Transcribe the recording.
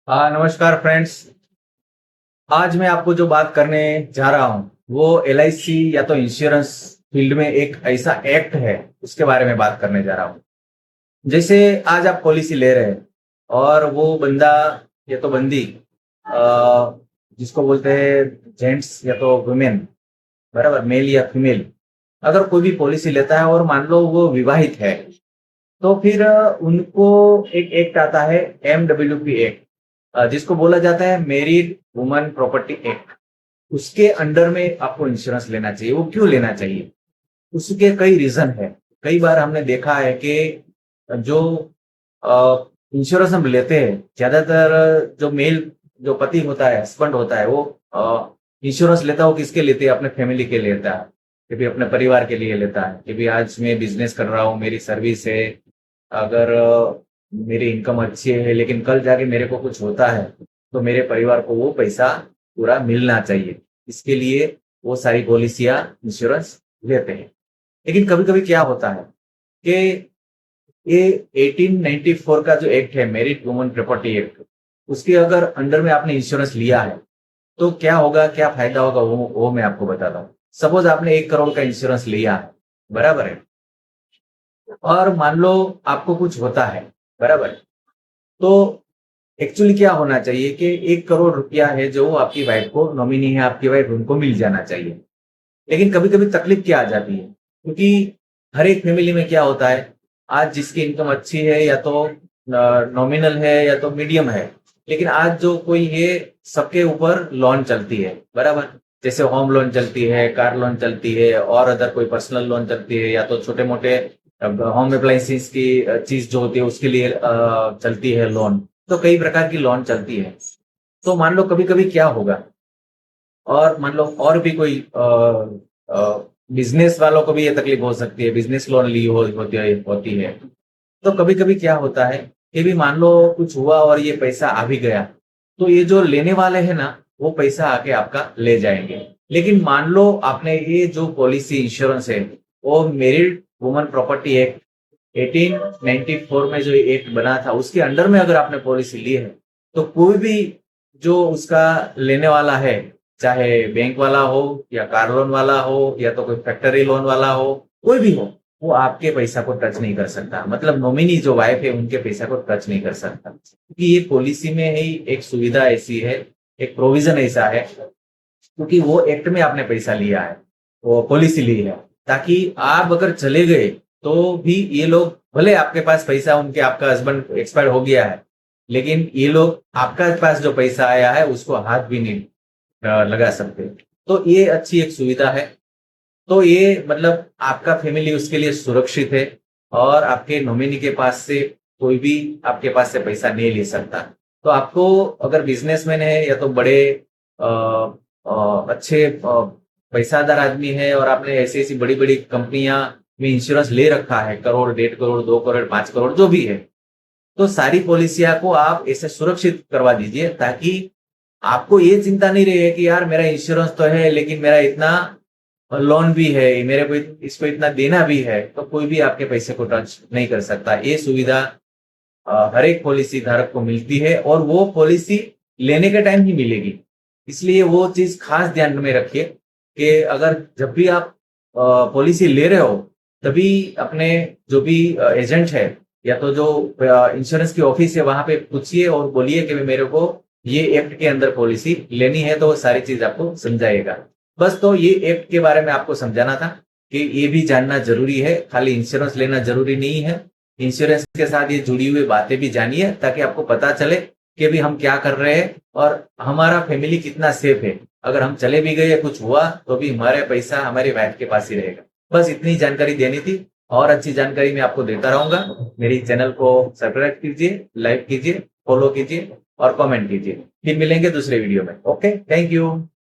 नमस्कार फ्रेंड्स। आज मैं आपको जो बात करने जा रहा हूँ वो एलआईसी या तो इंश्योरेंस फील्ड में एक ऐसा एक्ट है, उसके बारे में बात करने जा रहा हूँ। जैसे आज आप पॉलिसी ले रहे हैं और वो बंदा या तो बंदी जिसको बोलते हैं जेंट्स या तो वुमेन, बराबर, मेल या फीमेल, अगर कोई भी पॉलिसी लेता है और मान लो वो विवाहित है, तो फिर उनको एक एक्ट आता है, MWP एक्ट, जिसको बोला जाता है मैरिड वुमन प्रॉपर्टी एक्ट। उसके अंडर में आपको इंश्योरेंस लेना चाहिए। वो क्यों लेना चाहिए? उसके कई रीजन है। कई बार हमने देखा है कि जो इंश्योरेंस हम लेते हैं, ज्यादातर जो मेल, जो पति होता है, हस्बैंड होता है, वो इंश्योरेंस लेता है। वो किसके लेते हैं? अपने फैमिली के लिए लेता है, कि भी अपने परिवार के लिए लेता है, कि भी आज मैं बिजनेस कर रहा हूँ, मेरी सर्विस है, अगर मेरी इनकम अच्छी है लेकिन कल जाके मेरे को कुछ होता है तो मेरे परिवार को वो पैसा पूरा मिलना चाहिए। इसके लिए वो सारी पॉलिसियां, इंश्योरेंस लेते हैं। लेकिन कभी कभी क्या होता है कि ये 1894 का जो एक्ट है, मैरिड वुमन प्रॉपर्टी एक्ट, उसके अगर अंडर में आपने इंश्योरेंस लिया है तो क्या होगा, क्या फायदा होगा, वो मैं आपको बताता हूँ। सपोज आपने 1 करोड़ का इंश्योरेंस लिया है, बराबर है, और मान लो आपको कुछ होता है, बराबर है, तो एक्चुअली क्या होना चाहिए कि 1 करोड़ रुपया है जो आपकी वाइफ को, नॉमिनी है आपकी वाइफ, उनको मिल जाना चाहिए। लेकिन कभी कभी तकलीफ क्या आ जाती है, क्योंकि हर एक फैमिली में क्या होता है, आज जिसकी इनकम अच्छी है या तो नॉमिनल है या तो मीडियम है, लेकिन आज जो कोई है, सबके ऊपर लोन चलती है, बराबर। जैसे होम लोन चलती है, कार लोन चलती है, और अदर कोई पर्सनल लोन चलती है, या तो छोटे मोटे होम अप्लायंसेस की चीज जो होती है उसके लिए चलती है लोन। तो कई प्रकार की लोन चलती है। तो मान लो कभी कभी क्या होगा, और मान लो और भी कोई बिजनेस वालों को भी ये तकलीफ हो सकती है, बिजनेस लोन ली होती है। तो कभी कभी क्या होता है कि भी मान लो कुछ हुआ और ये पैसा आ भी गया, तो ये जो लेने वाले हैं ना, वो पैसा आके आपका ले जाएंगे। लेकिन मान लो आपने ये जो पॉलिसी इंश्योरेंस है, वो मेरिड वुमन प्रॉपर्टी एक्ट 1894 में जो एक्ट बना था, उसके अंडर में अगर आपने पॉलिसी ली है, तो कोई भी जो उसका लेने वाला है, चाहे बैंक वाला हो या कार लोन वाला हो या तो कोई फैक्ट्री लोन वाला हो, कोई भी हो, वो आपके पैसा को टच नहीं कर सकता। मतलब नॉमिनी जो वाइफ है उनके पैसा को टच नहीं कर सकता, क्योंकि ये पॉलिसी में ही एक सुविधा ऐसी है, एक प्रोविजन ऐसा है, क्योंकि वो एक्ट में आपने पैसा लिया है, वो पॉलिसी ली है, ताकि आप अगर चले गए तो भी ये लोग, भले आपके पास पैसा, उनके, आपका हस्बैंड एक्सपायर हो गया है, लेकिन ये लोग आपका पास जो पैसा आया है उसको हाथ भी नहीं लगा सकते। तो ये अच्छी एक सुविधा है। तो ये मतलब आपका फैमिली उसके लिए सुरक्षित है, और आपके नॉमिनी के पास से कोई भी आपके पास से पैसा नहीं ले सकता। तो आपको, अगर बिजनेसमैन है या तो बड़े अच्छे पैसादार आदमी है, और आपने ऐसी ऐसी बड़ी बड़ी कंपनियां में इंश्योरेंस ले रखा है, करोड़, 1.5 करोड़, 2 करोड़, 5 करोड़, जो भी है, तो सारी पॉलिसियां को आप ऐसे सुरक्षित करवा दीजिए, ताकि आपको ये चिंता नहीं रहे कि यार मेरा इंश्योरेंस तो है लेकिन मेरा इतना लोन भी है, मेरे को इसको इतना देना भी है, तो कोई भी आपके पैसे को टच नहीं कर सकता। ये सुविधा हर एक पॉलिसी धारक को मिलती है, और वो पॉलिसी लेने के टाइम ही मिलेगी। इसलिए वो चीज खास ध्यान में रखिए कि अगर जब भी आप पॉलिसी ले रहे हो, तभी अपने जो भी एजेंट है या तो जो इंश्योरेंस की ऑफिस है, वहां पे पूछिए और बोलिए कि मेरे को ये एक्ट के अंदर पॉलिसी लेनी है, तो वो सारी चीज आपको समझाएगा। बस, तो ये एक्ट के बारे में आपको समझाना था कि ये भी जानना जरूरी है, खाली इंश्योरेंस लेना जरूरी नहीं है। इंश्योरेंस के साथ ये जुड़ी हुई बातें भी जानिए, ताकि आपको पता चले कि भी हम क्या कर रहे हैं और हमारा फैमिली कितना सेफ है। अगर हम चले भी गए, कुछ हुआ, तो भी हमारे पैसा हमारे वाइफ के पास ही रहेगा। बस इतनी जानकारी देनी थी, और अच्छी जानकारी मैं आपको देता रहूंगा। मेरी चैनल को सब्सक्राइब कीजिए, लाइक कीजिए, फॉलो कीजिए और कमेंट कीजिए। फिर मिलेंगे दूसरे वीडियो में। Okay, thank you.